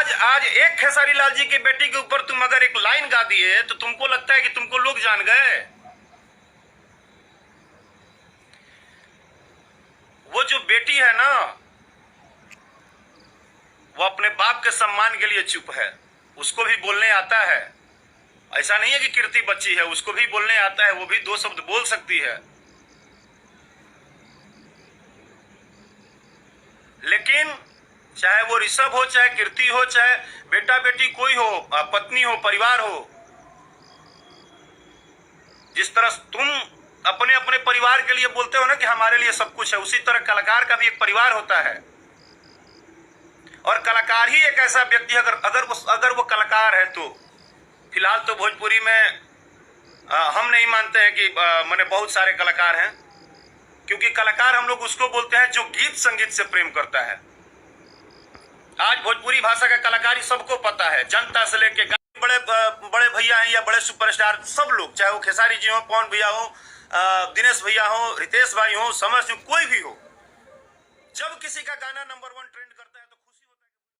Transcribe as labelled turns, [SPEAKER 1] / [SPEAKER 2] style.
[SPEAKER 1] आज एक खेसारी लाल जी की बेटी के ऊपर तुम अगर एक लाइन गा दिए तो तुमको लगता है कि तुमको लोग जान गए। वो जो बेटी है ना, वो अपने बाप के सम्मान के लिए चुप है। उसको भी बोलने आता है, ऐसा नहीं है कि कीर्ति बच्ची है, उसको भी बोलने आता है, वो भी दो शब्द बोल सकती है। लेकिन चाहे वो ऋषभ हो, चाहे कीर्ति हो, चाहे बेटा बेटी कोई हो, पत्नी हो, परिवार हो, जिस तरह तुम अपने अपने परिवार के लिए बोलते हो ना कि हमारे लिए सब कुछ है, उसी तरह कलाकार का भी एक परिवार होता है। और कलाकार ही एक ऐसा व्यक्ति अगर वो कलाकार है तो फिलहाल तो भोजपुरी में हम नहीं मानते हैं कि मैंने बहुत सारे कलाकार हैं, क्योंकि कलाकार हम लोग उसको बोलते हैं जो गीत संगीत से प्रेम करता है। आज भोजपुरी भाषा का कलाकारी सबको पता है, जनता से लेके बड़े बड़े भैया हैं या बड़े सुपरस्टार, सब लोग, चाहे वो खेसारी जी हो, पवन भैया हो, दिनेश भैया हो, रितेश भाई हो, समर सिंह, कोई भी हो, जब किसी का गाना नंबर 1